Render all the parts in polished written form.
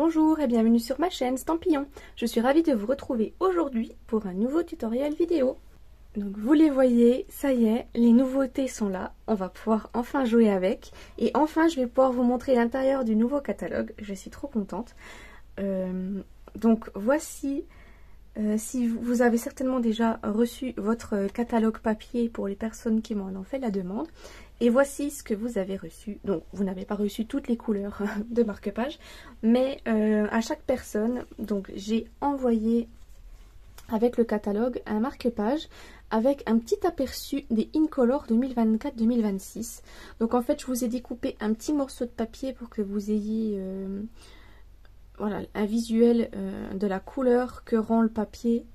Bonjour et bienvenue sur ma chaîne Stampillon. Je suis ravie de vous retrouver aujourd'hui pour un nouveau tutoriel vidéo. Donc vous les voyez, ça y est, les nouveautés sont là. On va pouvoir enfin jouer avec. Et enfin je vais pouvoir vous montrer l'intérieur du nouveau catalogue. Je suis trop contente. Donc voici, si vous avez certainement déjà reçu votre catalogue papier pour les personnes qui m'en ont fait la demande. Et voici ce que vous avez reçu. Donc vous n'avez pas reçu toutes les couleurs de marque-page, mais à chaque personne, donc j'ai envoyé avec le catalogue un marque-page avec un petit aperçu des Incolor 2024-2026. Donc en fait je vous ai découpé un petit morceau de papier pour que vous ayez voilà, un visuel de la couleur que rend le papier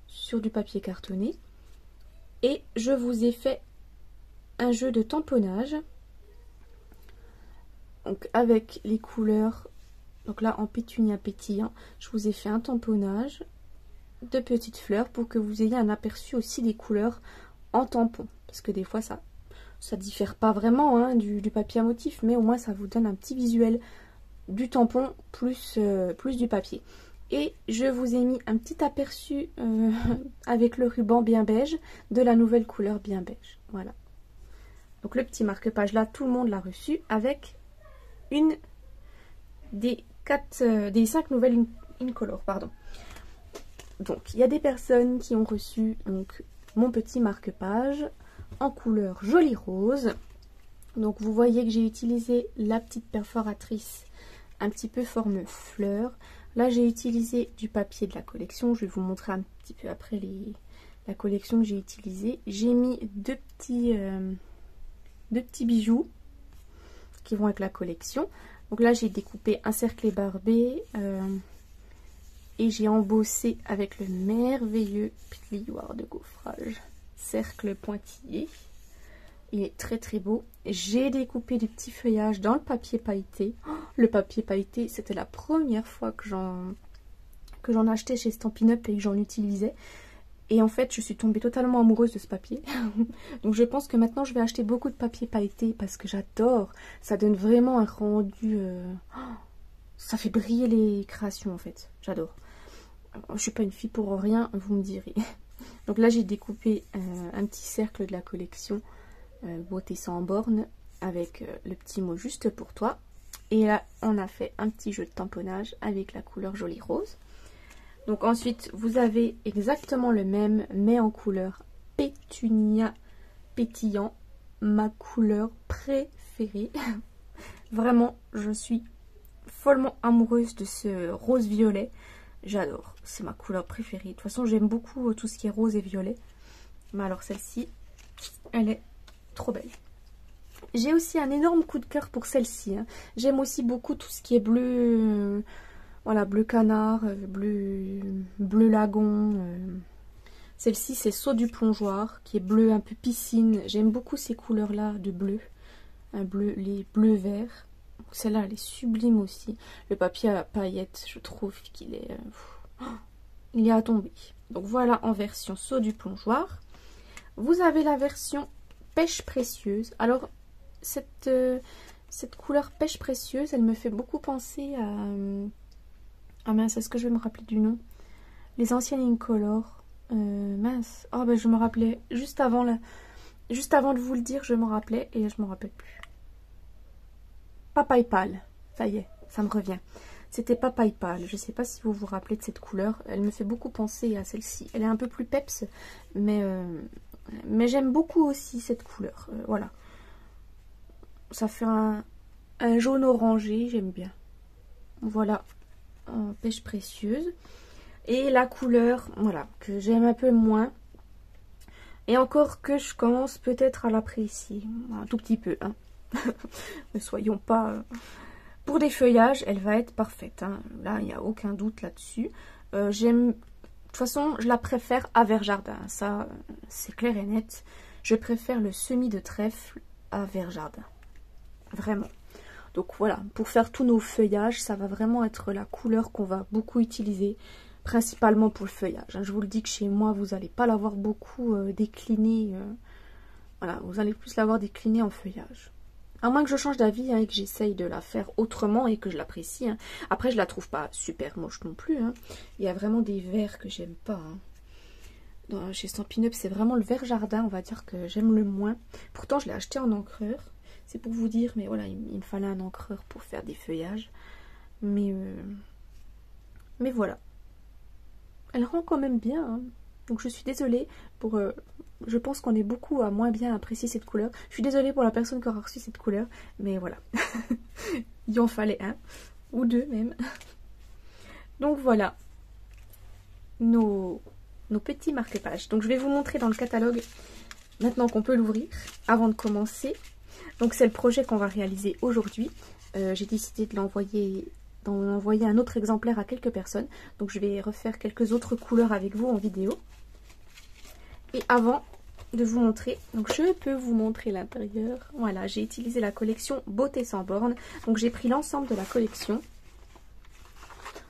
sur du papier cartonné. Et je vous ai fait un jeu de tamponnage, donc avec les couleurs, donc là en pétunia pétillant, je vous ai fait un tamponnage de petites fleurs pour que vous ayez un aperçu aussi des couleurs en tampon, parce que des fois ça diffère pas vraiment hein, du papier à motif, mais au moins ça vous donne un petit visuel du tampon plus du papier. Et je vous ai mis un petit aperçu avec le ruban bien beige de la nouvelle couleur bien beige, voilà. Donc le petit marque-page là, tout le monde l'a reçu avec une des 5 nouvelles Incolor, pardon. Donc il y a des personnes qui ont reçu donc mon petit marque-page en couleur joli rose. Donc vous voyez que j'ai utilisé la petite perforatrice un petit peu forme fleur. Là j'ai utilisé du papier de la collection. Je vais vous montrer un petit peu après la collection que j'ai utilisée. J'ai mis deux petits bijoux qui vont avec la collection. Donc là j'ai découpé un cercle barbé et j'ai embossé avec le merveilleux plioir de gaufrage cercle pointillé. Il est très très beau. J'ai découpé des petits feuillages dans le papier pailleté. Oh, le papier pailleté, c'était la première fois que j'en achetais chez Stampin' Up et que j'en utilisais. Et en fait, je suis tombée totalement amoureuse de ce papier. Donc je pense que maintenant, je vais acheter beaucoup de papier pailleté parce que j'adore. Ça donne vraiment un rendu... ça fait briller les créations en fait. J'adore. Je suis pas une fille pour rien, vous me direz. Donc là, j'ai découpé un petit cercle de la collection Beauté sans borne avec le petit mot juste pour toi. Et là, on a fait un petit jeu de tamponnage avec la couleur joli rose. Donc ensuite, vous avez exactement le même, mais en couleur pétunia pétillant, ma couleur préférée. Vraiment, je suis follement amoureuse de ce rose violet. J'adore, c'est ma couleur préférée. De toute façon, j'aime beaucoup tout ce qui est rose et violet. Mais alors celle-ci, elle est trop belle. J'ai aussi un énorme coup de cœur pour celle-ci. Hein. J'aime aussi beaucoup tout ce qui est bleu... voilà, bleu canard, bleu lagon. Celle-ci, c'est Saut du plongeoir, qui est bleu un peu piscine. J'aime beaucoup ces couleurs-là de bleu. Les bleus verts. Celle-là, elle est sublime aussi. Le papier à paillettes, je trouve qu'il est... il est à tomber. Donc voilà en version Saut du plongeoir. Vous avez la version pêche précieuse. Alors, cette couleur pêche précieuse, elle me fait beaucoup penser à... ah mince, est-ce que je vais me rappeler du nom? Les anciennes Incolor. Mince. Oh ben je me rappelais juste avant de vous le dire, je m'en rappelais et je m'en rappelle plus. Papaye pâle. Ça y est, ça me revient. C'était papaye pâle. Je sais pas si vous vous rappelez de cette couleur. Elle me fait beaucoup penser à celle-ci. Elle est un peu plus peps, mais j'aime beaucoup aussi cette couleur. Voilà. Ça fait un jaune orangé, j'aime bien. Voilà. En pêche précieuse. Et la couleur, voilà, que j'aime un peu moins. Et encore que je commence peut-être à l'apprécier. Un tout petit peu, hein. Ne soyons pas... Pour des feuillages, elle va être parfaite. Hein. Là, il n'y a aucun doute là-dessus. J'aime... De toute façon, je la préfère à vert jardin. Ça, c'est clair et net. Je préfère le semis de trèfle à vert jardin. Vraiment. Donc voilà, pour faire tous nos feuillages, ça va vraiment être la couleur qu'on va beaucoup utiliser, principalement pour le feuillage. Je vous le dis que chez moi, vous n'allez pas l'avoir beaucoup décliné. Voilà, vous allez plus l'avoir décliné en feuillage. À moins que je change d'avis et que j'essaye de la faire autrement et que je l'apprécie. Après, je la trouve pas super moche non plus. Il y a vraiment des verts que j'aime pas. Chez Stampin' Up, c'est vraiment le vert jardin, on va dire, que j'aime le moins. Pourtant, je l'ai acheté en encreur. C'est pour vous dire, mais voilà, il me fallait un encreur pour faire des feuillages. Mais voilà. Elle rend quand même bien. Donc je suis désolée pour... je pense qu'on est beaucoup à moins bien apprécier cette couleur. Je suis désolée pour la personne qui aura reçu cette couleur. Mais voilà. Il en fallait un. Ou deux même. Donc voilà. Nos petits marque-pages. Donc je vais vous montrer dans le catalogue. Maintenant qu'on peut l'ouvrir. Avant de commencer. Donc c'est le projet qu'on va réaliser aujourd'hui. J'ai décidé de l'envoyer... d'en envoyer un autre exemplaire à quelques personnes. Donc je vais refaire quelques autres couleurs avec vous en vidéo. Et avant de vous montrer, donc je peux vous montrer l'intérieur. Voilà, j'ai utilisé la collection Beauté sans borne. Donc j'ai pris l'ensemble de la collection.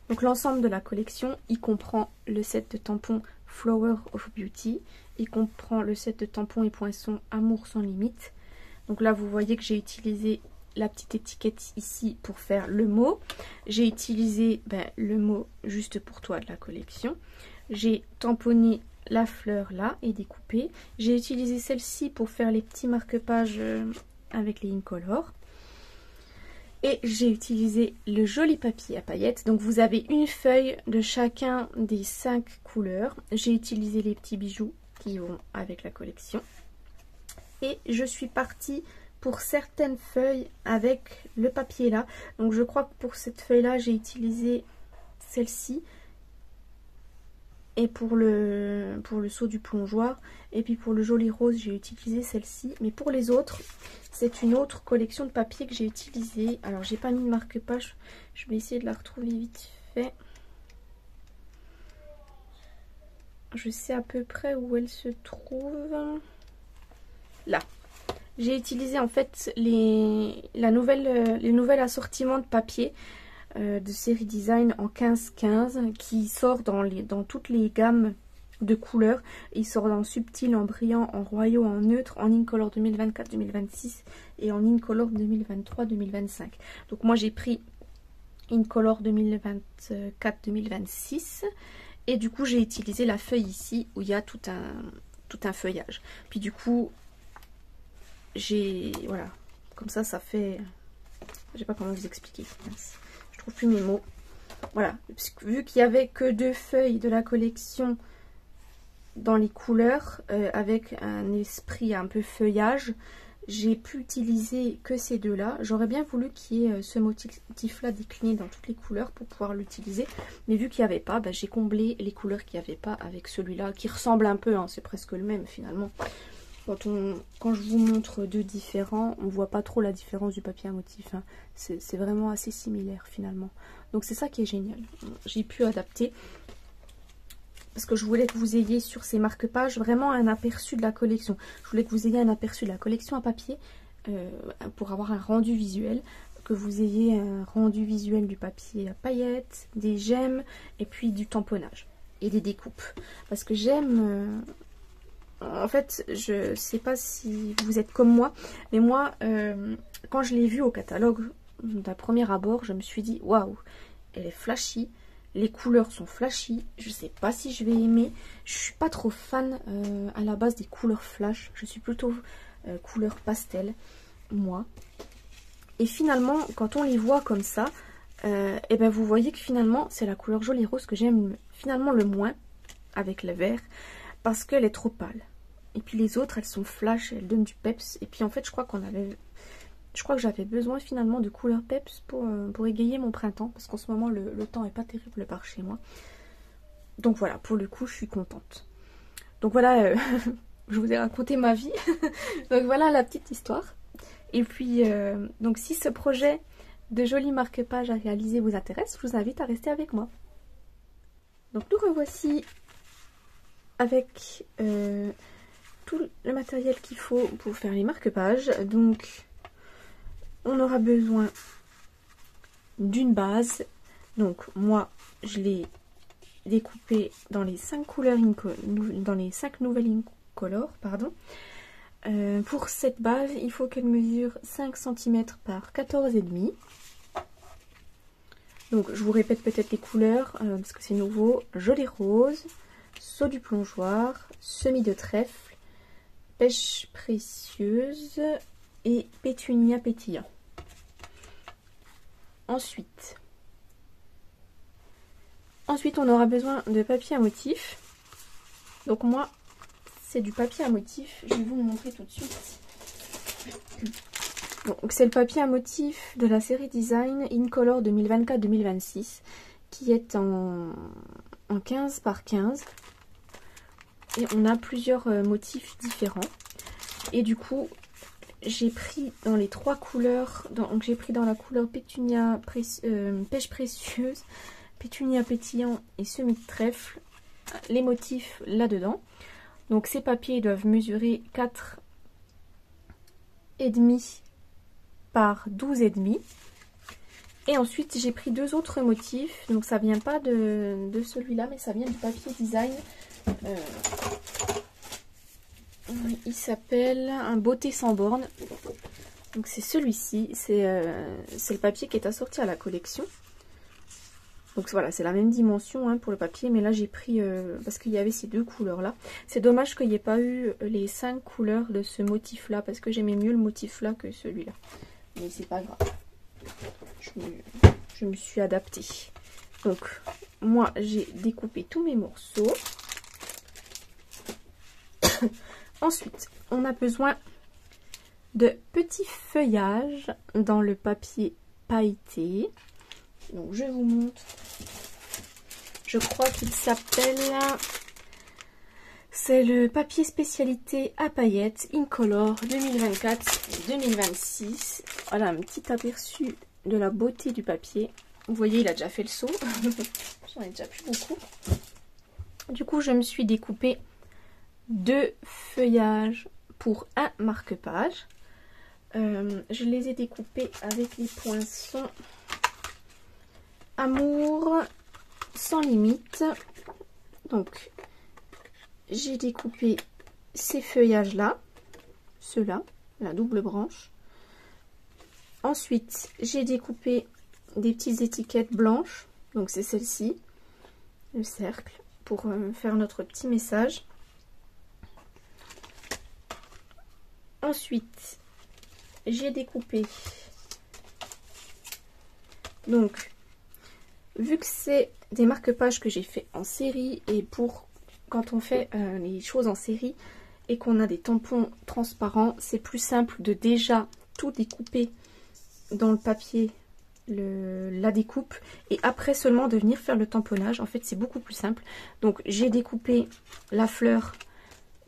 Donc l'ensemble de la collection, il comprend le set de tampons Flower of Beauty. Il comprend le set de tampons et poinçons Amour sans limite. Donc là vous voyez que j'ai utilisé la petite étiquette ici pour faire le mot. J'ai utilisé le mot juste pour toi de la collection. J'ai tamponné la fleur là et découpé. J'ai utilisé celle-ci pour faire les petits marque-pages avec les Incolor. Et j'ai utilisé le joli papier à paillettes. Donc vous avez une feuille de chacun des 5 couleurs. J'ai utilisé les petits bijoux qui vont avec la collection. Et je suis partie pour certaines feuilles avec le papier là. Donc je crois que pour cette feuille là j'ai utilisé celle-ci. Et pour le seau du plongeoir. Et puis pour le joli rose j'ai utilisé celle-ci. Mais pour les autres c'est une autre collection de papier que j'ai utilisée. Alors j'ai pas mis de marque-page. Je vais essayer de la retrouver vite fait. Je sais à peu près où elle se trouve. Là. J'ai utilisé en fait les nouvelles assortiments de papier de série design en 15-15 qui sort dans toutes les gammes de couleurs. Il sort en subtil, en brillant, en royaux, en neutre, en Incolor 2024-2026 et en Incolor 2023-2025. Donc moi j'ai pris Incolor 2024-2026 et du coup j'ai utilisé la feuille ici où il y a tout un feuillage. Puis du coup voilà, comme ça fait, je sais pas comment vous expliquer, je trouve plus mes mots. Voilà, vu qu'il y avait que 2 feuilles de la collection dans les couleurs avec un esprit un peu feuillage, j'ai pu utiliser que ces deux là. J'aurais bien voulu qu'il y ait ce motif là décliné dans toutes les couleurs pour pouvoir l'utiliser, mais vu qu'il n'y avait pas, j'ai comblé les couleurs qu'il n'y avait pas avec celui-là qui ressemble un peu, c'est presque le même finalement. Quand je vous montre deux différents, on voit pas trop la différence du papier à motif. C'est vraiment assez similaire finalement. Donc c'est ça qui est génial. J'ai pu adapter parce que je voulais que vous ayez sur ces marque-pages vraiment un aperçu de la collection. Je voulais que vous ayez un aperçu de la collection à papier pour avoir un rendu visuel. Que vous ayez un rendu visuel du papier à paillettes, des gemmes et puis du tamponnage et des découpes. Parce que j'aime... En fait, je sais pas si vous êtes comme moi, mais moi, quand je l'ai vue au catalogue d'un premier abord, je me suis dit, waouh, elle est flashy, les couleurs sont flashy, je sais pas si je vais aimer, je suis pas trop fan à la base des couleurs flash, je suis plutôt couleur pastel, moi. Et finalement, quand on les voit comme ça, et ben vous voyez que finalement, c'est la couleur joli rose que j'aime finalement le moins avec le vert. Parce qu'elle est trop pâle. Et puis les autres, elles sont flash, elles donnent du peps. Et puis en fait, je crois que j'avais besoin finalement de couleur peps pour égayer mon printemps. Parce qu'en ce moment, le temps est pas terrible par chez moi. Donc voilà, pour le coup, je suis contente. Donc voilà, je vous ai raconté ma vie. Donc voilà la petite histoire. Et puis, donc si ce projet de joli marque-page à réaliser vous intéresse, je vous invite à rester avec moi. Donc nous revoici avec tout le matériel qu'il faut pour faire les marque-pages. Donc on aura besoin d'une base. Donc moi je l'ai découpé dans les 5 couleurs dans les 5 nouvelles Incolor, pardon. Pour cette base, il faut qu'elle mesure 5 cm par 14,5. Donc je vous répète peut-être les couleurs parce que c'est nouveau. Gelée rose, saut du plongeoir, semis de trèfle, pêche précieuse et pétunia pétillant. Ensuite, on aura besoin de papier à motif. Donc moi, c'est du papier à motif. Je vais vous le montrer tout de suite. Donc c'est le papier à motif de la série Design Incolor 2024-2026 qui est en 15 par 15. Et on a plusieurs motifs différents. Et du coup, j'ai pris dans les trois couleurs. Donc j'ai pris dans la couleur pétunia pêche précieuse, pétunia pétillant et semis de trèfle les motifs là-dedans. Donc ces papiers doivent mesurer 4,5 par 12,5. Et ensuite j'ai pris deux autres motifs. Donc ça vient pas de celui-là, mais ça vient du papier Design. Il s'appelle un beauté sans borne. Donc c'est celui-ci. C'est le papier qui est assorti à la collection. Donc voilà, c'est la même dimension hein, pour le papier, mais là j'ai pris, parce qu'il y avait ces deux couleurs là. C'est dommage qu'il n'y ait pas eu les 5 couleurs de ce motif là, parce que j'aimais mieux le motif là que celui-là. Mais c'est pas grave, je me suis adaptée. Donc moi j'ai découpé tous mes morceaux. Ensuite, on a besoin de petits feuillages dans le papier pailleté. Donc je vous montre. Je crois qu'il s'appelle... C'est le papier spécialité à paillettes Incolor 2024-2026. Voilà un petit aperçu de la beauté du papier. Vous voyez, il a déjà fait le saut. J'en ai déjà plus beaucoup. Du coup, je me suis découpé 2 feuillages pour un marque-page. Je les ai découpés avec les poinçons Amour sans limite. Donc j'ai découpé ces feuillages là, ceux-là, la double branche. Ensuite j'ai découpé des petites étiquettes blanches, donc c'est celle-ci, le cercle, pour faire notre petit message. Ensuite j'ai découpé, donc vu que c'est des marque-pages que j'ai fait en série, et pour quand on fait les choses en série et qu'on a des tampons transparents, c'est plus simple de déjà tout découper dans le papier, la découpe, et après seulement de venir faire le tamponnage. En fait c'est beaucoup plus simple. Donc j'ai découpé la fleur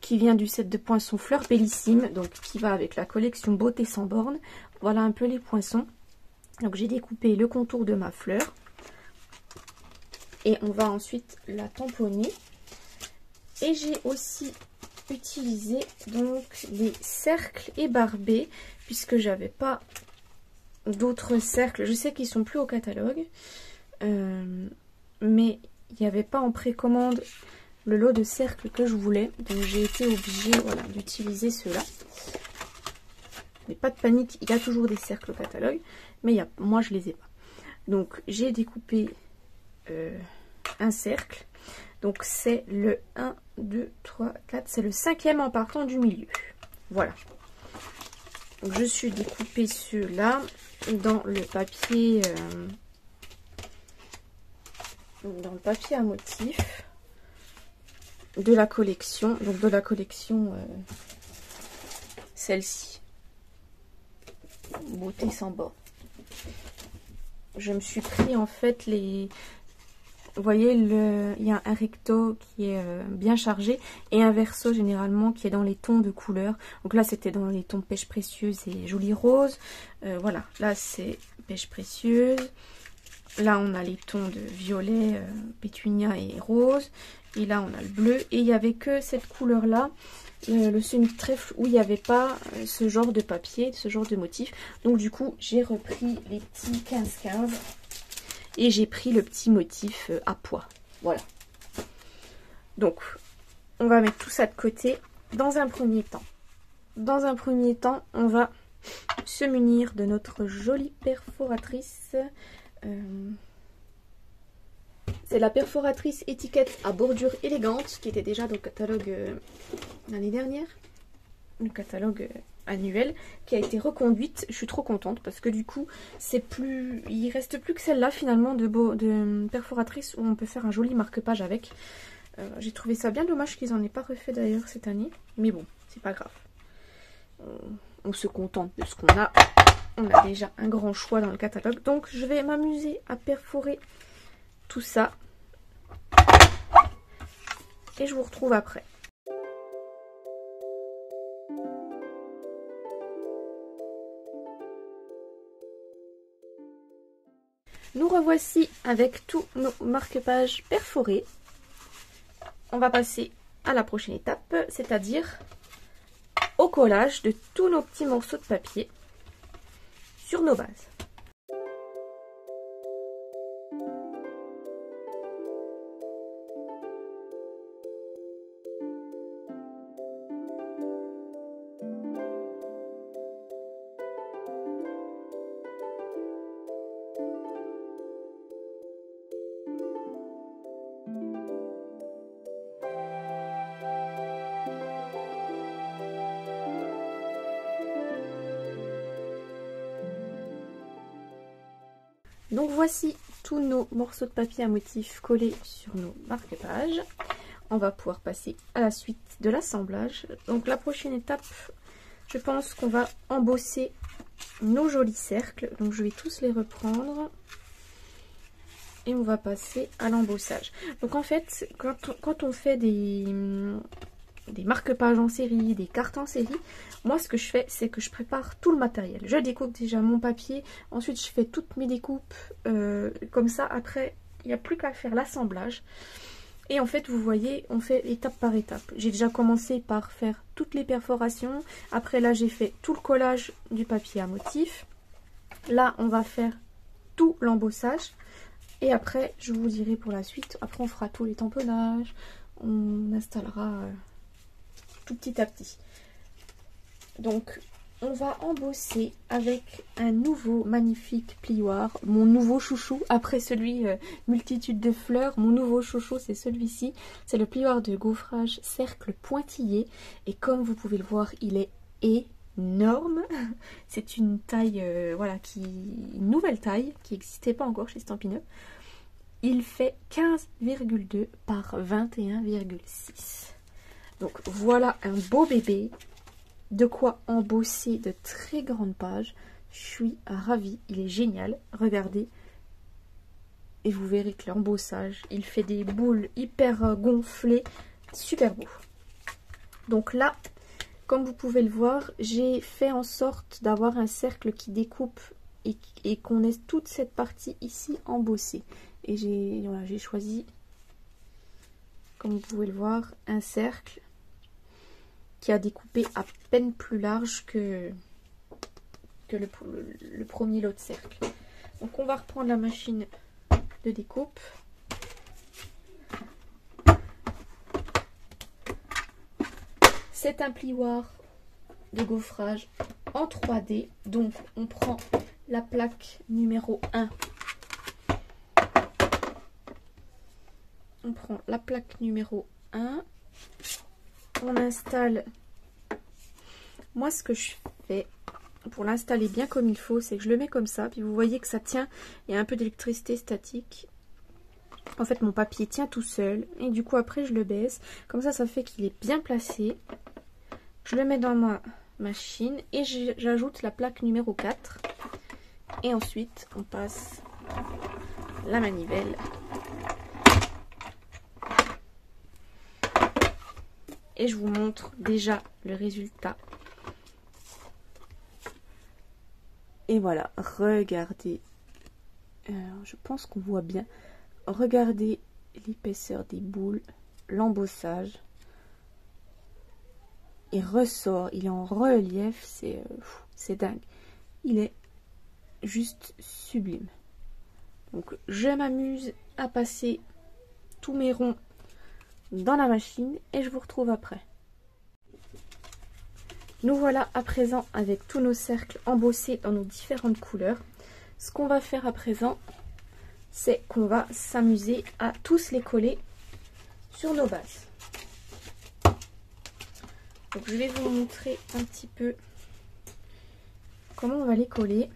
qui vient du set de poinçons Fleur Bellissime, donc qui va avec la collection Beauté sans borne. Voilà un peu les poinçons. Donc j'ai découpé le contour de ma fleur. Et on va ensuite la tamponner. Et j'ai aussi utilisé donc des cercles ébarbés, puisque j'avais pas d'autres cercles. Je sais qu'ils sont plus au catalogue, mais il n'y avait pas en précommande le lot de cercles que je voulais. Donc j'ai été obligée, voilà, d'utiliser ceux-là. Mais pas de panique, il y a toujours des cercles au catalogue, mais moi je les ai pas. Donc j'ai découpé un cercle. Donc c'est le 1, 2, 3, 4, c'est le 5e en partant du milieu. Voilà. Donc je suis découpé ceux-là dans le papier à motif de la collection. Donc de la collection celle-ci. Beauté sans borne. Je me suis pris en fait les... Vous voyez, il y a un recto qui est bien chargé et un verso généralement qui est dans les tons de couleur. Donc là, c'était dans les tons pêche précieuse et jolie rose. Voilà, là c'est pêche précieuse. Là, on a les tons de violet, pétunia et rose. Et là, on a le bleu. Et il n'y avait que cette couleur-là, le semis de trèfle, où il n'y avait pas ce genre de papier, ce genre de motif. Donc du coup, j'ai repris les petits 15-15. Et j'ai pris le petit motif à pois. Voilà. Donc, on va mettre tout ça de côté. Dans un premier temps, dans un premier temps, on va se munir de notre jolie perforatrice. C'est la perforatrice étiquette à bordure élégante qui était déjà dans le catalogue l'année dernière. Le catalogue annuel qui a été reconduite. Je suis trop contente parce que du coup, il reste plus que celle-là finalement de perforatrice où on peut faire un joli marque-page avec. J'ai trouvé ça bien dommage qu'ils en aient pas refait d'ailleurs cette année. Mais bon, c'est pas grave. On se contente de ce qu'on a. On a déjà un grand choix dans le catalogue. Donc je vais m'amuser à perforer tout ça. Et je vous retrouve après. Nous revoici avec tous nos marque-pages perforés. On va passer à la prochaine étape, c'est-à-dire au collage de tous nos petits morceaux de papier sur nos bases. Donc voici tous nos morceaux de papier à motif collés sur nos marque-pages. On va pouvoir passer à la suite de l'assemblage. Donc la prochaine étape, je pense qu'on va embosser nos jolis cercles. Donc je vais tous les reprendre. Et on va passer à l'embossage. Donc en fait, quand on fait des marque-pages en série, des cartes en série, moi ce que je fais, c'est que je prépare tout le matériel. Je découpe déjà mon papier, ensuite je fais toutes mes découpes comme ça. Après, il n'y a plus qu'à faire l'assemblage. Et en fait, vous voyez, on fait étape par étape. J'ai déjà commencé par faire toutes les perforations. Après là, j'ai fait tout le collage du papier à motif. Là, on va faire tout l'embossage. Et après, je vous dirai pour la suite. Après, on fera tous les tamponnages. On installera tout petit à petit. Donc, on va embosser avec un nouveau magnifique plioir. Mon nouveau chouchou, après celui multitude de fleurs. Mon nouveau chouchou, c'est celui-ci. C'est le plioir de gaufrage cercle pointillé. Et comme vous pouvez le voir, il est énorme. C'est une taille, voilà, une nouvelle taille qui n'existait pas encore chez Stampin' Up. Il fait 15,2 par 21,6. Donc voilà un beau bébé. De quoi embosser de très grandes pages. Je suis ravie, il est génial. Regardez. Et vous verrez que l'embossage, il fait des boules hyper gonflées. Super beau. Donc là, comme vous pouvez le voir, j'ai fait en sorte d'avoir un cercle qui découpe et qu'on ait toute cette partie ici embossée. Et j'ai choisi, comme vous pouvez le voir, un cercle qui a découpé à peine plus large que le premier lot de cercle. Donc on va reprendre la machine de découpe. C'est un plioir de gaufrage en 3D. Donc on prend la plaque numéro 1. On prend la plaque numéro 1. On installe. Moi, ce que je fais pour l'installer bien comme il faut, c'est que je le mets comme ça. Puis vous voyez que ça tient. Il y a un peu d'électricité statique. En fait, mon papier tient tout seul. Et du coup, après, je le baisse. Comme ça, ça fait qu'il est bien placé. Je le mets dans ma machine. Et j'ajoute la plaque numéro 4. Et ensuite, on passe la manivelle. Et je vous montre déjà le résultat. Et voilà, regardez. Je pense qu'on voit bien. Regardez l'épaisseur des boules, l'embossage. Il ressort, il est en relief, c'est dingue. Il est juste sublime. Donc je m'amuse à passer tous mes ronds dans la machine et je vous retrouve après. Nous voilà à présent avec tous nos cercles embossés dans nos différentes couleurs. Ce qu'on va faire à présent, c'est qu'on va s'amuser à tous les coller sur nos bases. Donc je vais vous montrer un petit peu comment on va les coller.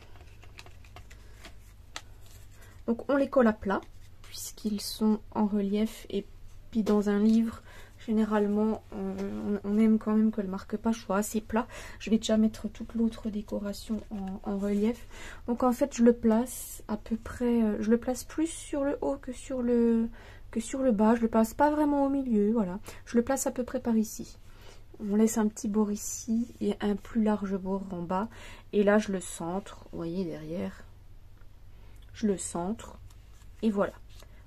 Donc on les colle à plat puisqu'ils sont en relief, et puis dans un livre généralement on aime quand même que le marque-page soit assez plat. Je vais déjà mettre toute l'autre décoration en relief. Donc en fait je le place à peu près, je le place plus sur le haut que sur le bas. Je le place pas vraiment au milieu, voilà. Je le place à peu près par ici. On laisse un petit bord ici et un plus large bord en bas. Et là je le centre, vous voyez derrière. Je le centre et voilà.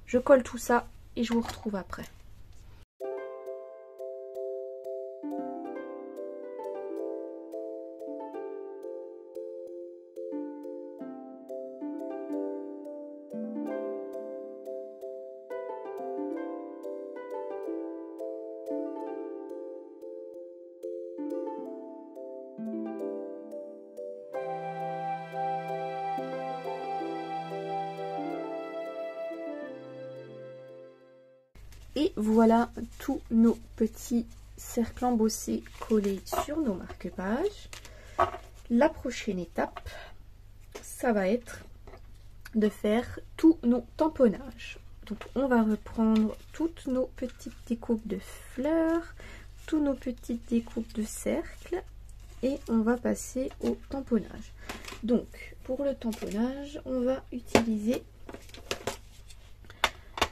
Je colle tout ça et je vous retrouve après. Et voilà tous nos petits cercles embossés collés sur nos marque-pages. La prochaine étape, ça va être de faire tous nos tamponnages. Donc on va reprendre toutes nos petites découpes de fleurs, tous nos petites découpes de cercles et on va passer au tamponnage. Donc pour le tamponnage, on va utiliser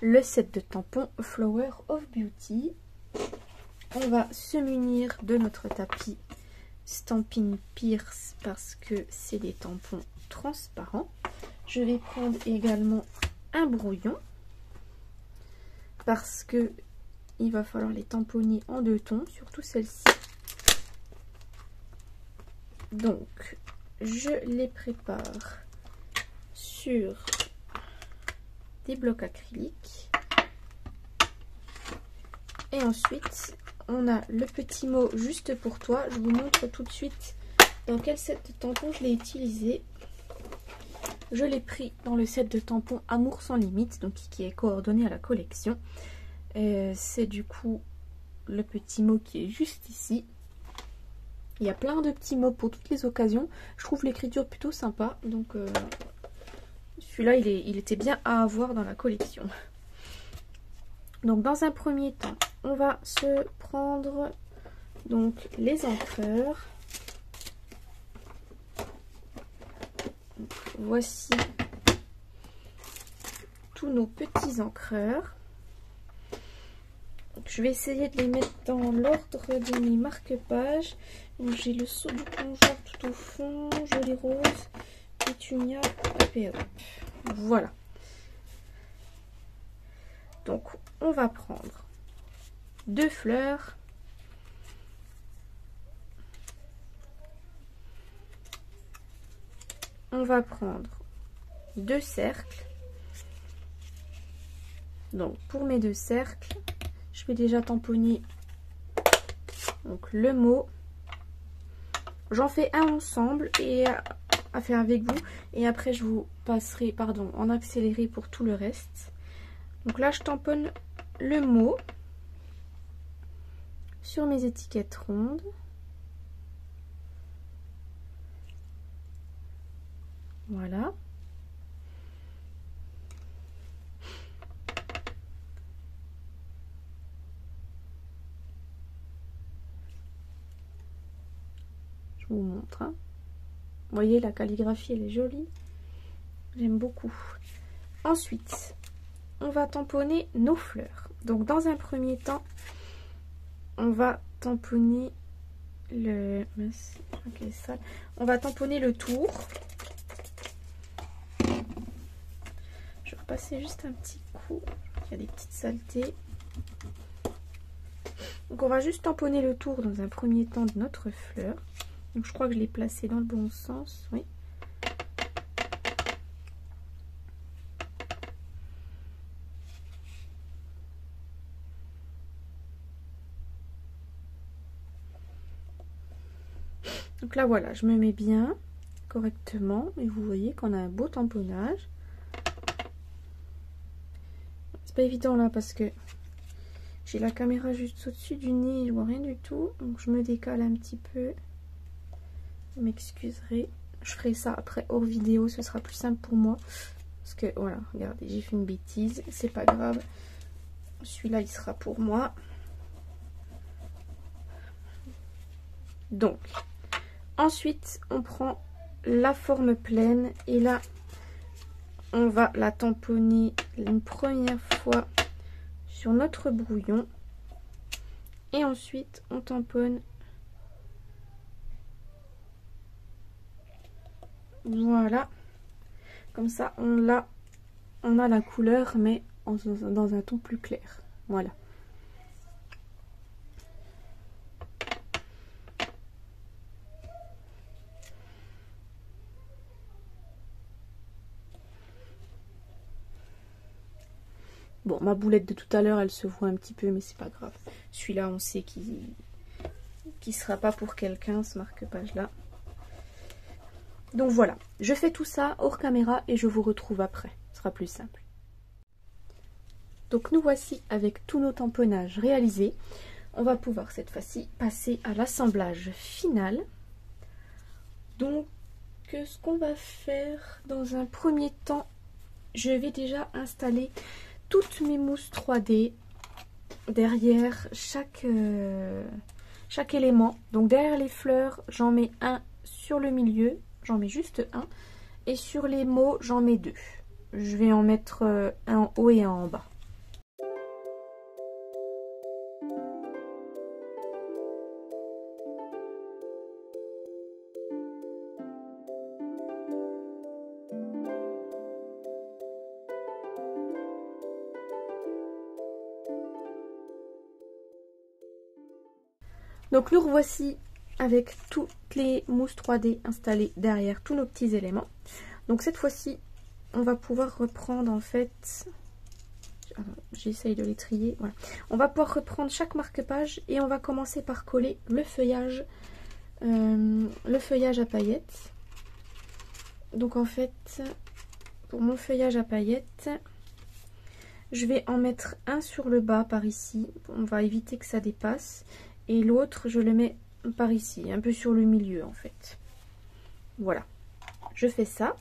le set de tampons Flower of Beauty. On va se munir de notre tapis Stampin' Pierce parce que c'est des tampons transparents. Je vais prendre également un brouillon parce que il va falloir les tamponner en 2 tons, surtout celle-ci. Donc je les prépare sur des blocs acryliques et ensuite on a le petit mot juste pour toi. Je vous montre tout de suite dans quel set de tampons je l'ai utilisé. Je l'ai pris dans le set de tampons Amour sans limite, donc qui est coordonné à la collection. C'est du coup le petit mot qui est juste ici. Il y a plein de petits mots pour toutes les occasions. Je trouve l'écriture plutôt sympa, donc celui-là il était bien à avoir dans la collection. Donc dans un premier temps, on va se prendre donc les encreurs. Donc, voici tous nos petits encreurs. Donc, je vais essayer de les mettre dans l'ordre de mes marque-pages. J'ai le saut du plongeur tout au fond, joli rose, pétunia, et hop. Voilà. Donc on va prendre 2 fleurs, on va prendre 2 cercles. Donc pour mes 2 cercles, je vais déjà tamponner donc le mot. J'en fais un ensemble et à faire avec vous, et après je vous passerai en accéléré pour tout le reste. Donc là je tamponne le mot sur mes étiquettes rondes. Voilà. Je vous montre. Hein. Vous voyez, la calligraphie, elle est jolie. J'aime beaucoup. Ensuite, on va tamponner nos fleurs. Donc, dans un premier temps, on va tamponner le... Okay, ça. On va tamponner le tour. Je vais repasser juste un petit coup. Il y a des petites saletés. Donc, on va juste tamponner le tour dans un premier temps de notre fleur. Donc je crois que je l'ai placé dans le bon sens, oui. Donc là voilà, je me mets bien correctement et vous voyez qu'on a un beau tamponnage. C'est pas évident là parce que j'ai la caméra juste au-dessus du nez et je vois rien du tout, donc je me décale un petit peu. Vous m'excuserez, je ferai ça après hors vidéo, ce sera plus simple pour moi parce que voilà, regardez, j'ai fait une bêtise, c'est pas grave, celui-là il sera pour moi. Donc ensuite on prend la forme pleine et là on va la tamponner une première fois sur notre brouillon et ensuite on tamponne, voilà, comme ça on a la couleur mais dans un ton plus clair, voilà. Bon, ma boulette de tout à l'heure, elle se voit un petit peu, mais c'est pas grave. Celui-là, on sait qu'il sera pas pour quelqu'un, ce marque-page-là. Donc voilà, je fais tout ça hors caméra et je vous retrouve après. Ce sera plus simple. Donc nous voici avec tous nos tamponnages réalisés. On va pouvoir cette fois-ci passer à l'assemblage final. Donc, ce qu'on va faire dans un premier temps, je vais déjà installer toutes mes mousses 3D derrière chaque élément. Donc derrière les fleurs, j'en mets un sur le milieu, j'en mets juste un, et sur les mots, j'en mets deux. Je vais en mettre un en haut et un en bas. Donc nous revoici avec toutes les mousses 3D installées derrière tous nos petits éléments. Donc cette fois-ci, on va pouvoir reprendre en fait... J'essaye de les trier. Voilà. On va pouvoir reprendre chaque marque-page et on va commencer par coller le feuillage à paillettes. Donc en fait, pour mon feuillage à paillettes, je vais en mettre un sur le bas par ici. On va éviter que ça dépasse. Et l'autre, je le mets par ici, un peu sur le milieu en fait. Voilà, je fais ça.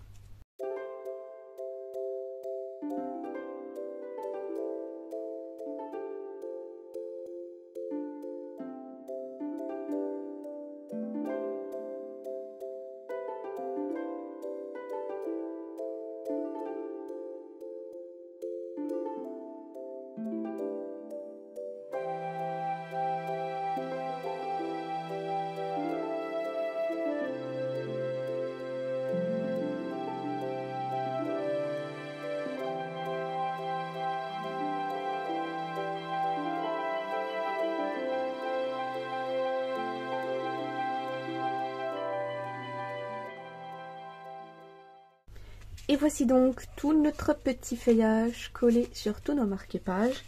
Et voici donc tout notre petit feuillage collé sur tous nos marque-pages.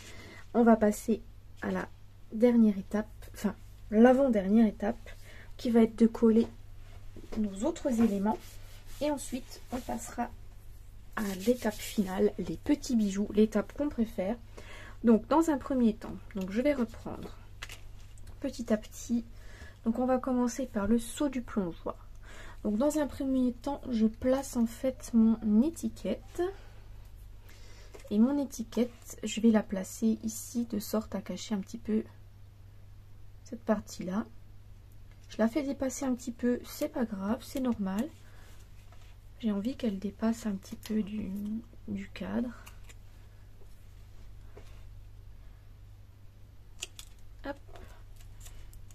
On va passer à la dernière étape, enfin l'avant-dernière étape, qui va être de coller nos autres éléments. Et ensuite, on passera à l'étape finale, les petits bijoux, l'étape qu'on préfère. Donc dans un premier temps, donc je vais reprendre petit à petit. Donc on va commencer par le seau du plongeoir. Donc dans un premier temps, je place en fait mon étiquette. Et mon étiquette, je vais la placer ici de sorte à cacher un petit peu cette partie-là. Je la fais dépasser un petit peu, c'est pas grave, c'est normal. J'ai envie qu'elle dépasse un petit peu du cadre. Hop.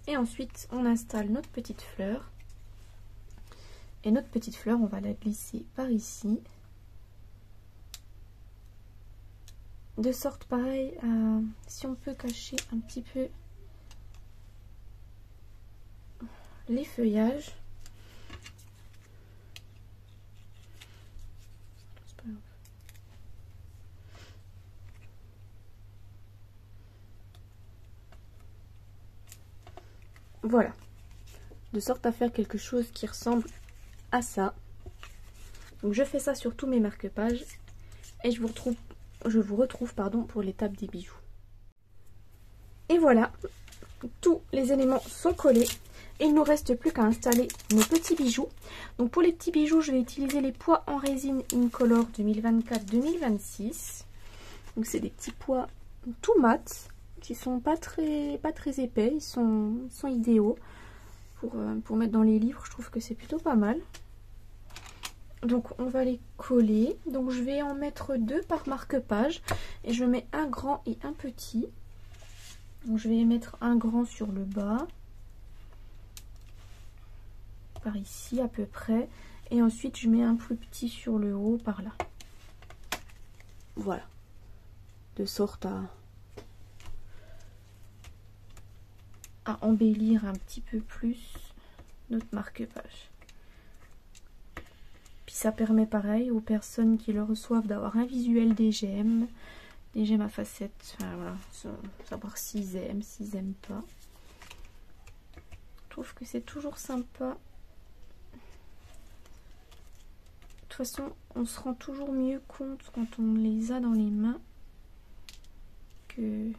Et ensuite, on installe notre petite fleur. Et notre petite fleur, on va la glisser par ici. De sorte pareil, si on peut cacher un petit peu les feuillages. Voilà. de sorte à faire quelque chose qui ressemble à ça. Donc je fais ça sur tous mes marque-pages et je vous retrouve pour l'étape des bijoux. Et voilà, tous les éléments sont collés. Et il ne nous reste plus qu'à installer nos petits bijoux. Donc pour les petits bijoux, je vais utiliser les pois en résine Incolor 2024-2026. Donc c'est des petits pois tout mat, qui sont pas très épais, ils sont idéaux pour mettre dans les livres. Je trouve que c'est plutôt pas mal. Donc on va les coller. Donc je vais en mettre 2 par marque-page et je mets un grand et un petit. Donc je vais mettre un grand sur le bas, par ici à peu près, et ensuite je mets un plus petit sur le haut par là. Voilà, de sorte à embellir un petit peu plus notre marque-page. Puis ça permet pareil aux personnes qui le reçoivent d'avoir un visuel des gemmes à facettes, enfin voilà, savoir s'ils aiment pas. Je trouve que c'est toujours sympa. De toute façon, on se rend toujours mieux compte quand on les a dans les mains que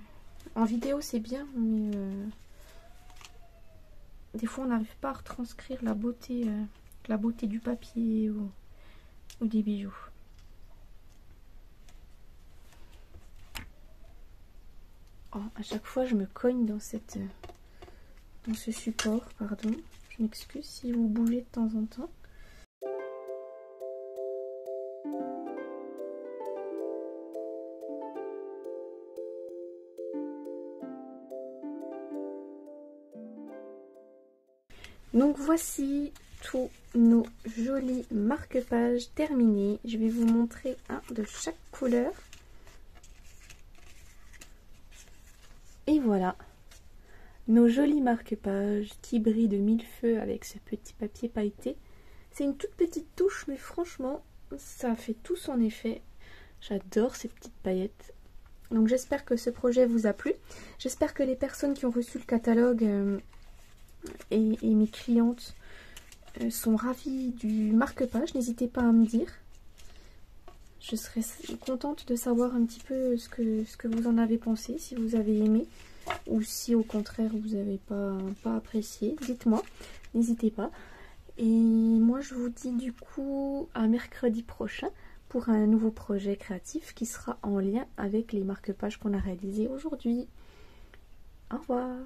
en vidéo c'est bien, mais des fois on n'arrive pas à retranscrire la beauté du papier ou des bijoux. Oh, à chaque fois je me cogne dans ce support, pardon. Je m'excuse si vous bougez de temps en temps. Donc voici tous nos jolis marque-pages terminés. Je vais vous montrer un de chaque couleur. Et voilà, nos jolis marque-pages qui brillent de mille feux avec ce petit papier pailleté. C'est une toute petite touche, mais franchement, ça fait tout son effet. J'adore ces petites paillettes. Donc j'espère que ce projet vous a plu. J'espère que les personnes qui ont reçu le catalogue et mes clientes sont ravies du marque-page. N'hésitez pas à me dire. Je serais contente de savoir un petit peu ce que vous en avez pensé, si vous avez aimé ou si au contraire vous n'avez pas apprécié. Dites-moi, n'hésitez pas. Et moi je vous dis du coup à mercredi prochain pour un nouveau projet créatif qui sera en lien avec les marque-pages qu'on a réalisés aujourd'hui. Au revoir.